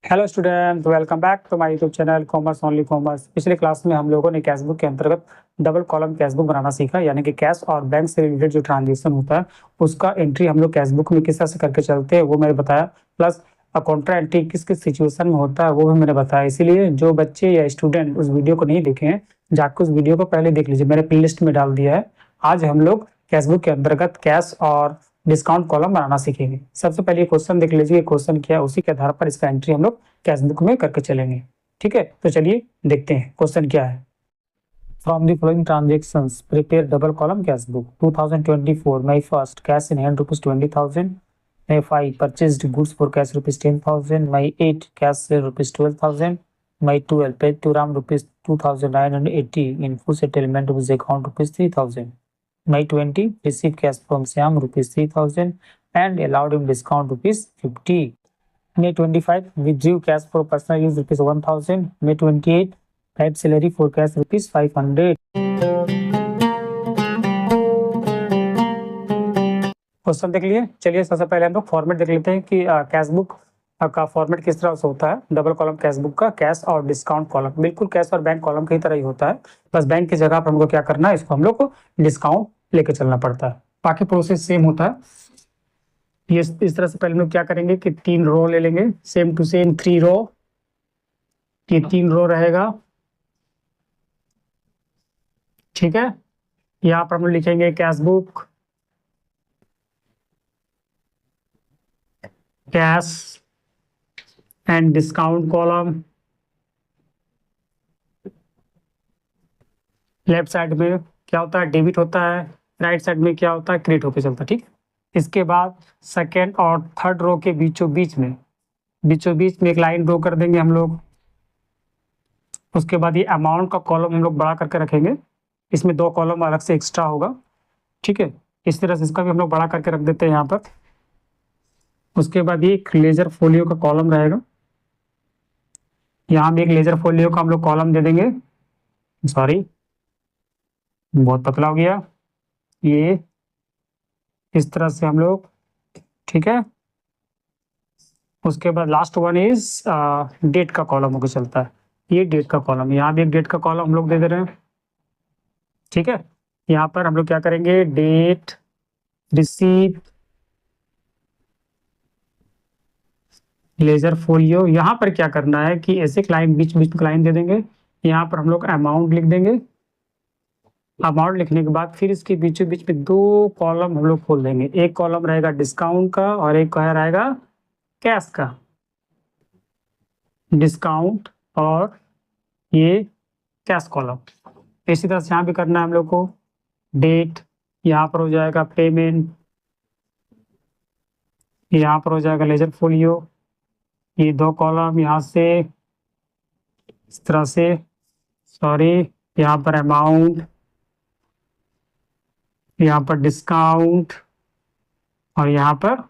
Hello student, welcome back to my YouTube channel commerce only commerce. पिछले class में हम लोगों ने कैश बुक के अंतर्गत डबल कॉलम कैश बुक बनाना सीखा, यानी कि कैश और बैंक से रिलेटेड जो ट्रांजेक्शन होता है उसका एंट्री हम लोग कैश बुक में किस तरह से करके चलते हैं वो मैंने बताया। प्लस काउंटर एंट्री किस किस सिचुएशन में होता है वो भी मैंने बताया। इसीलिए जो बच्चे या स्टूडेंट उस वीडियो को नहीं देखे हैं, जाकर उस वीडियो को पहले देख लीजिए, मैंने प्ले लिस्ट में डाल दिया है। आज हम लोग कैश बुक के अंतर्गत कैश और डिस्काउंट कॉलम बनाना सीखेंगे। सबसे पहले क्वेश्चन देख लीजिए, क्वेश्चन क्या है, उसी के आधार पर इसका एंट्री हम लोग कैश बुक में करके चलेंगे। ठीक है, तो चलिए देखते हैं क्वेश्चन क्या है। From the following transactions prepare double column cash book. 2024 May 1st cash in hand rupees 20,000। May 5 purchased goods for cash rupees 10,000। May 8 cash sale rupees 12,000। May 12 paid to Ram rupees 2,980 in full settlement rupees account rupees 3,000। May 20 receive cash from Syam rupees 3,000 and allowed him discount rupees 50. May 25 withdrew cash for personal use rupees 1,000. May 28 paid salary for cash rupees 500. Question देख लिए। चलिए सबसे पहले हम लोग format देख लेते हैं कि कैश बुक का फॉर्मेट किस तरह से होता है। डबल कॉलम कैश बुक का कैश और डिस्काउंट कॉलम बिल्कुल कैश और बैंक कॉलम की तरह ही होता है, बस बैंक की जगह पर हमको क्या करना है, इसको हम लोग को डिस्काउंट लेके चलना पड़ता है। बाकी प्रोसेस सेम होता है। ये इस तरह से पहले हम लोग क्या करेंगे कि 3 रो ले लेंगे, सेम टू सेम 3 रो। ये 3 रो रहेगा, ठीक है। यहाँ पर हम लोग लिखेंगे cash book, cash and discount column. Left side में क्या होता है, डेबिट होता है। राइट साइड में क्या होता है, क्रेडिट होकर चलता है, ठीक। इसके बाद सेकेंड और थर्ड रो के बीचों बीच में एक लाइन ड्रॉ कर देंगे हम लोग। उसके बाद ये अमाउंट का कॉलम हम लोग बड़ा करके रखेंगे, इसमें 2 कॉलम अलग से एक्स्ट्रा होगा, ठीक है। इस तरह से इसका भी हम लोग बड़ा करके रख देते हैं यहाँ पर। उसके बाद ये एक लेजर फोलियो का कॉलम रहेगा, यहाँ भी एक लेजर फोलियो का हम लोग कॉलम दे देंगे। सॉरी, बहुत पतला हो गया। ये इस तरह से हम लोग, ठीक है। उसके बाद लास्ट वन इज डेट का कॉलम होकर चलता है। ये डेट का कॉलम, यहाँ भी एक डेट का कॉलम हम लोग दे दे रहे हैं, ठीक है। यहाँ पर हम लोग क्या करेंगे, डेट, रिसीव, लेजर फोलियो। यहाँ पर क्या करना है कि ऐसे लाइन बीच बीच में लाइन दे देंगे। यहाँ पर हम लोग अमाउंट लिख देंगे। अमाउंट लिखने के बाद फिर इसके बीचों बीच में 2 कॉलम हम लोग खोल देंगे। एक कॉलम रहेगा डिस्काउंट का और एक रहेगा कैश का। डिस्काउंट और ये कैश कॉलम। इसी तरह से यहाँ भी करना है हम लोग को। डेट, यहाँ पर हो जाएगा पेमेंट, यहाँ पर हो जाएगा लेजर फोलियो। ये 2 कॉलम यहाँ से इस तरह से, सॉरी, यहाँ पर अमाउंट, यहाँ पर डिस्काउंट और यहाँ पर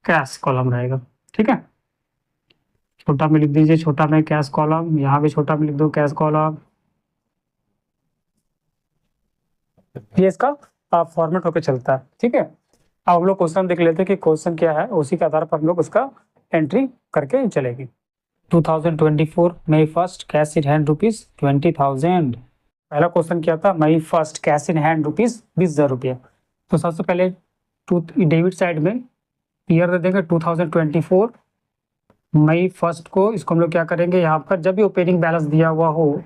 कैश कॉलम रहेगा, ठीक है। छोटा में लिख दीजिए, छोटा में कैश कॉलम, यहाँ भी छोटा में लिख दो कैश कॉलम। ये इसका फॉर्मेट होकर चलता है, ठीक है। अब हम लोग क्वेश्चन देख लेते हैं कि क्वेश्चन क्या है, उसी के आधार पर हम लोग उसका एंट्री करके चलेगी। 2024 May 1st cash in hand rupees 20,000। पहला क्वेश्चन क्या था, May 1st cash in hand rupees 20,000 रुपया। तो सबसे पहले डेबिट साइड में ईयर दे देंगे 2024 May 1st को। इसको हम लोग क्या करेंगे, यहाँ पर जब भी ओपनिंग बैलेंस दिया हुआ हो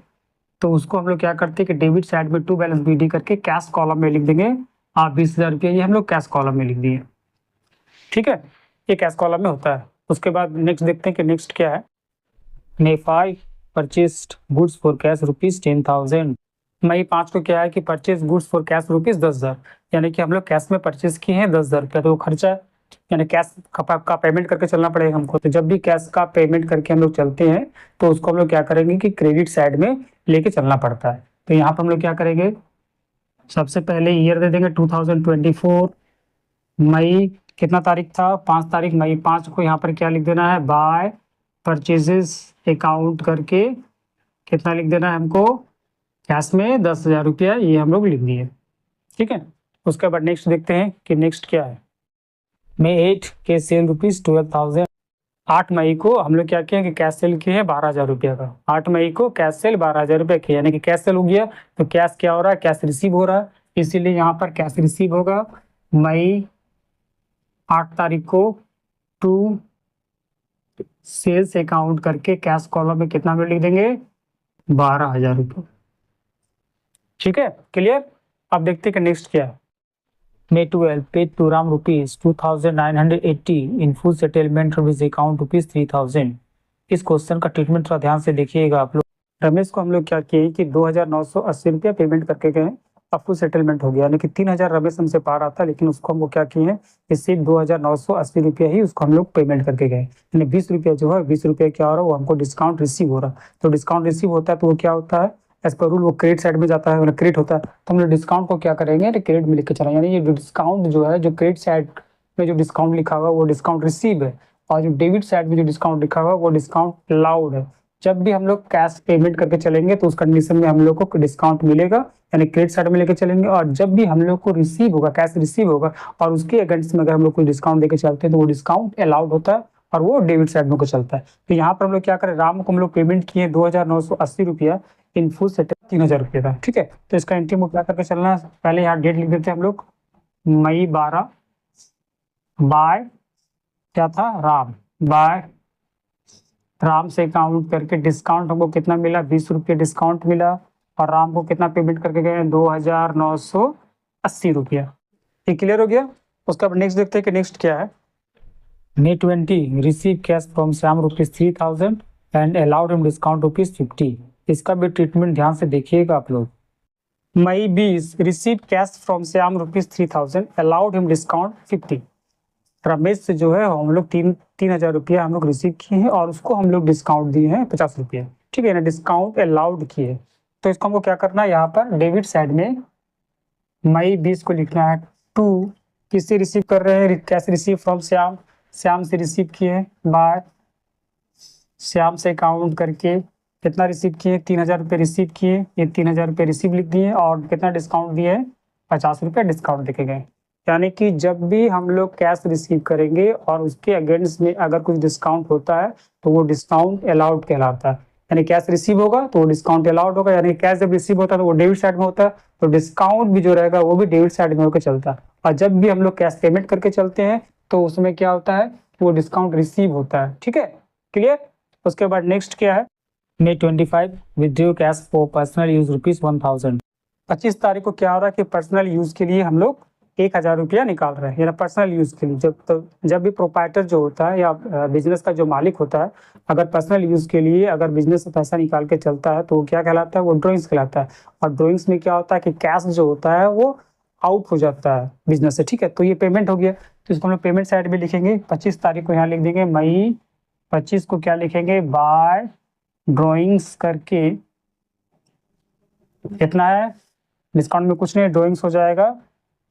तो उसको हम लोग क्या करते हैं कि डेबिट साइड में टू बैलेंस बीडी करके कैश कॉलम में लिख देंगे। 20,000 रुपया ये हम लोग कैश कॉलम में लिख दिए, ठीक है। ये कैश कॉलम में होता है। उसके बाद नेक्स्ट देखते हैं कि नेक्स्ट क्या है। May 5 purchased goods for cash rupees 10,000। May 5 को क्या है कि purchase goods for cash rupees 10,000, यानी कि हम लोग कैश में परचेज किए हैं 10,000 रुपया, तो वो खर्चा है, यानी कैश का पेमेंट करके चलना पड़ेगा हमको। तो जब भी कैश का पेमेंट करके हम लोग चलते हैं तो उसको हम लोग क्या करेंगे कि क्रेडिट साइड में लेके चलना पड़ता है। तो यहाँ पर हम लोग क्या करेंगे, सबसे पहले ईयर दे देंगे 2024। मई कितना तारीख था, 5 तारीख। May 5 को यहाँ पर क्या लिख देना है, बाय परचेजेस अकाउंट करके कितना लिख देना है हमको, कैश में 10,000 रुपया, ये हम लोग लिख दिए, ठीक है। उसके बाद नेक्स्ट देखते हैं कि नेक्स्ट क्या है। May 8 के सेल रुपीज 12,000। 8 मई को हम लोग क्या किए कि कैश सेल किए हैं 12,000 रुपया का। 8 मई को कैश सेल 12,000 रुपया किया, यानी कि कैश सेल हो गया तो कैश क्या हो रहा है, कैश रिसीव हो रहा है, इसीलिए यहाँ पर कैश रिसीव होगा। मई 8 तारीख को टू सेल्स अकाउंट करके कैश कॉलम में कितना में लिख देंगे, 12,000 रुपये। ठीक है, क्लियर। अब देखते हैं कि नेक्स्ट क्या है। May 12 paid to Ram rupees 2,980 in full settlement of his account rupees 3,000। इस क्वेश्चन का ट्रीटमेंट थोड़ा ध्यान से देखिएगा आप लोग। रमेश को हम लोग क्या किए कि 2,980 रुपया पेमेंट करके गए, अब फुल सेटलमेंट हो गया, यानी कि 3,000 रमेश हमसे पा रहा था, लेकिन उसको हम वो क्या किए हैं कि सिर्फ 2,980 रुपया ही उसको हम लोग पेमेंट करके गए, यानी 20 रुपया जो है 20 रुपया क्या हो रहा है वो हमको डिस्काउंट रिसीव हो रहा है। तो डिस्काउंट रिसीव होता है तो वो क्या होता है, एज पर रूल वो क्रेडिट साइड में जाता है, मतलब क्रेडिट होता है, तो हम लोग डिस्काउंट को क्या करेंगे, क्रेडिट में लेके चला, यानी ये जो डिस्काउंट जो है, जो क्रेडिट साइड में जो डिस्काउंट लिखा हुआ वो डिस्काउंट रिसीव है, और जो डेबिट साइड में जो डिस्काउंट लिखा हुआ वो डिस्काउंट अलाउड है। जब भी हम लोग कैश पेमेंट करके चलेंगे तो उस कंडीशन में हम लोग को डिस्काउंट मिलेगा, यानी क्रेडिट साइड में लेके चलेंगे, और जब भी हम लोग को रिसीव होगा, कैश रिसीव होगा और उसके अगेंस्ट में अगर हम लोग कोई डिस्काउंट देके चलते हैं तो वो डिस्काउंट अलाउड होता है और वो डेबिट साइड में को चलता है। तो यहाँ पर हम लोग क्या करें, राम को हम लोग पेमेंट किए 2,980 रुपया इन फुल सेटल 3,000 रुपये का। ठीक है, तो इसका एंट्री में क्या करके चलना है, पहले यहाँ डेट लिख देते हैं हम लोग, मई 12 बाय क्या था, राम, बाय राम से काउंट करके डिस्काउंट हमको कितना मिला, 20 रुपये डिस्काउंट मिला, और राम को कितना पेमेंट करके गए, 2,980 रुपया। ये क्लियर हो गया। उसके बाद नेक्स्ट देखते हैं कि नेक्स्ट क्या है। May 20 receive cash from Shyam rupees 3,000 and allowed him discount rupees 50। इसका भी ट्रीटमेंट ध्यान से देखिएगा आप लोग। मई 20 receive cash from Shyam rupees 3,000 allowed him discount 50। Ramesh से जो है हम लोग 3,000 रुपया हम लोग रिसीव किए हैं और उसको हम लोग डिस्काउंट दिए हैं 50 रुपये। ठीक है ना, डिस्काउंट अलाउड किए। तो इसको हमको क्या करना है, यहाँ पर डेबिट साइड में मई 20 को लिखना है, टू किससे रिसीव कर रहे हैं, cash receive from Shyam, Shyam से रिसीव किए, बाय श्याम से काउंट करके कितना रिसीव किए, 3,000 रुपये रिसीव किए, ये 3,000 रुपये रिसीव लिख दिए और कितना डिस्काउंट दिए, 50 रुपये डिस्काउंट देके गए। यानी कि जब भी हम लोग कैश रिसीव करेंगे और उसके अगेंस्ट में अगर कुछ डिस्काउंट होता है तो वो डिस्काउंट अलाउड कहलाता है। यानी कैश रिसीव होगा तो वो डिस्काउंट अलाउड होगा, यानी कैश जब रिसीव होता है तो वो डेबिट साइड में होता है, तो डिस्काउंट भी जो रहेगा वो भी डेबिट साइड में होकर चलता है। और जब भी हम लोग कैश पेमेंट करके चलते हैं तो उसमें क्या होता है, वो डिस्काउंट रिसीव होता है। ठीक है, क्लियर। उसके बाद नेक्स्ट क्या है, May 25 withdraw cash for personal use rupees 1,000। 25 तारीख को क्या हो रहा है कि पर्सनल यूज के लिए हम लोग 1,000 रुपया निकाल रहे हैं, यानी पर्सनल यूज के लिए। जब भी प्रोप्राइटर जो होता है या बिजनेस का जो मालिक होता है, अगर पर्सनल यूज के लिए अगर बिजनेस से पैसा निकाल के चलता है तो वो क्या कहलाता है, वो ड्रॉइंग्स कहलाता है। और ड्रॉइंग्स में क्या होता है कि कैश जो होता है वो आउट हो जाता है बिजनेस से। ठीक है, तो ये पेमेंट हो गया, तो इसको हम लोग पेमेंट साइड में लिखेंगे। 25 तारीख को यहाँ लिख देंगे, मई 25 को क्या लिखेंगे, बाय ड्रॉइंग्स करके कितना है, डिस्काउंट में कुछ नहीं, ड्रॉइंग्स हो जाएगा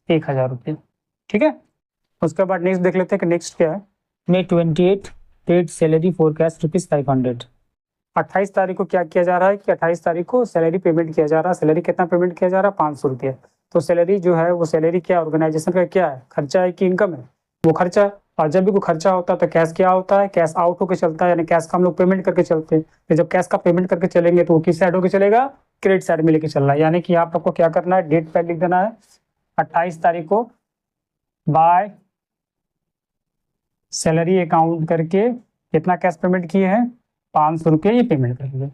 1,000 रुपये। ठीक है, उसके बाद नेक्स्ट देख लेते हैं कि नेक्स्ट क्या है। May 28 paid salary forecast rupees 500। 28 तारीख को क्या किया जा रहा है कि 28 तारीख को सैलरी पेमेंट किया जा रहा है। सैलरी कितना पेमेंट किया जा रहा है, 500 रुपये। तो सैलरी जो है वो सैलरी क्या ऑर्गेनाइजेशन का क्या है, खर्चा है कि इनकम है, वो खर्चा है। और जब भी कोई खर्चा होता है तो कैश क्या होता है, कैश आउट होकर चलता है, यानी कैश का हम लोग पेमेंट करके चलते हैं। तो जब कैश का पेमेंट करके चलेंगे तो वो किस साइड होकर चलेगा, क्रेडिट साइड में लेके चलना है। यानी कि आप आपको क्या करना है, डेट पे लिख देना है 28 तारीख को बाय सैलरी अकाउंट करके कितना कैश पेमेंट किए हैं, 500 रुपये ये पेमेंट करेंगे।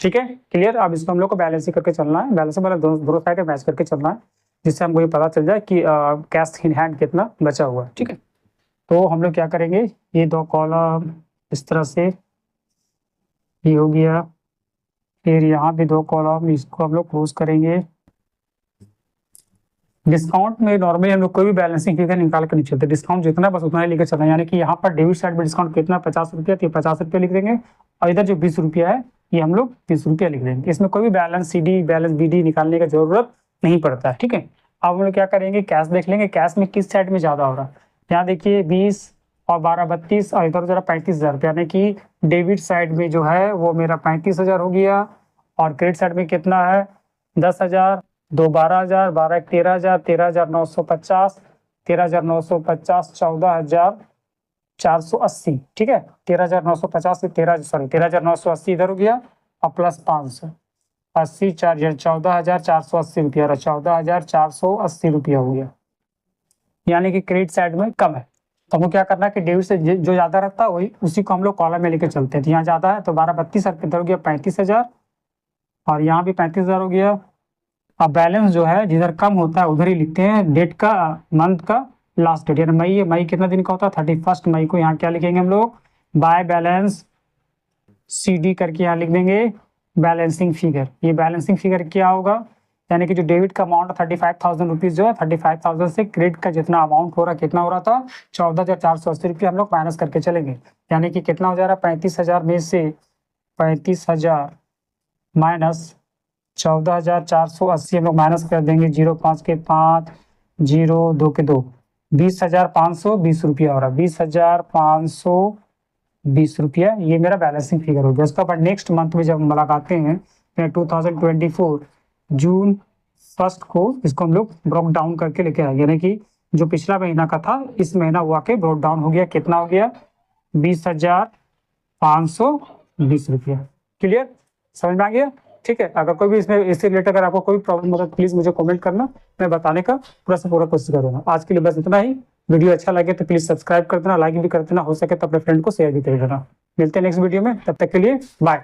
ठीक है, क्लियर। अब इसको हम लोग को बैलेंस ही करके चलना है, बैलेंस वाला दोनों साइड मैच करके चलना है, जिससे हमको ये पता चल जाए कि कैश इन हैंड कितना बचा हुआ है। ठीक है, तो हम लोग क्या करेंगे, ये दो कॉलम इस तरह से ये हो गया, फिर यहाँ भी दो कॉलम, इसको हम लोग क्लोज करेंगे। डिस्काउंट में नॉर्मली हम लोग कोई भी बैलेंसिंग फिगर निकाल कर नहीं चलते, डिस्काउंट जितना बस उतना ही लेकर चलना है। यानी कि यहाँ पर डेबिट साइड में डिस्काउंट कितना, 50 रुपया, तो 50 रुपया लिख देंगे, और इधर जो 20 रुपया है ये हम लोग 30 रुपया लिख देंगे। इसमें कोई भी बैलेंस CD बैलेंस BD निकालने का जरूरत नहीं पड़ता है। ठीक है, अब हम लोग क्या करेंगे, कैश देख लेंगे, कैश में किस साइड में ज्यादा हो रहा है। यहाँ देखिए 20 और 12 32 और इधर जरा 35,000 रुपया, यानी कि डेबिट साइड में जो है वो मेरा 35,000 हो गया, और क्रेडिट साइड में कितना है, 10,000, 2 12,000, 12 13,000, 13,950, 13,950, 14,000, 480, ठीक है। 13,950 से 13,980 इधर हो गया और प्लस 500, 80 4 14,480 रुपया, 14,480 रुपया हो गया, यानी कि क्रेडिट साइड में कम है। तो हमको क्या करना है कि डेबिट से जो ज्यादा रहता है वही उसी को हम लोग कॉलम में लेके चलते हैं। तो यहाँ ज्यादा है तो 12 32 इधर हो गया 35,000 और यहाँ भी 35,000 हो गया। अब बैलेंस जो है जिधर कम होता है उधर ही लिखते हैं डेट का, मंथ का लास्ट डेट, यानी मई है, मई कितना दिन का होता है 31 मई को। यहाँ क्या लिखेंगे हम लोग, बाय बैलेंस CD करके यहाँ लिख देंगे बैलेंसिंग फिगर। ये बैलेंसिंग फिगर क्या होगा, यानी कि जो डेबिट का अमाउंट 35,000 रुपीज जो है 35,000 से क्रेडिट का जितना अमाउंट हो रहा, कितना हो रहा था 14,480 रुपया हम लोग माइनस करके चलेंगे। यानी कि कितना हो जा रहा है 35,000 में से 35,000 माइनस 14,480 हम लोग माइनस कर देंगे, 0 5 के 5 0 2 के 2, 20,520 रुपया हो रहा है, 20,520 रुपया। ये मेरा बैलेंसिंग फिगर हो गया। उसके बाद नेक्स्ट मंथ में जब मुलाकातें हैं 2024 जून 1 को इसको हम लोग ब्रोक डाउन करके लेके आए, यानी कि जो पिछला महीना का था इस महीना हुआ के ब्रोक डाउन हो गया, कितना हो गया 20,520 रुपया। क्लियर, समझ में आ गया, ठीक है। अगर कोई भी इसमें इससे रिलेटेड अगर आपको कोई प्रॉब्लम हो तो प्लीज मुझे कमेंट करना, मैं बताने का पूरा से पूरा कोशिश करूंगा। आज के लिए बस इतना ही। वीडियो अच्छा लगे तो प्लीज सब्सक्राइब कर देना, लाइक भी कर देना, हो सके तो अपने फ्रेंड को शेयर भी कर देना। मिलते हैं नेक्स्ट वीडियो में, तब तक के लिए बाय।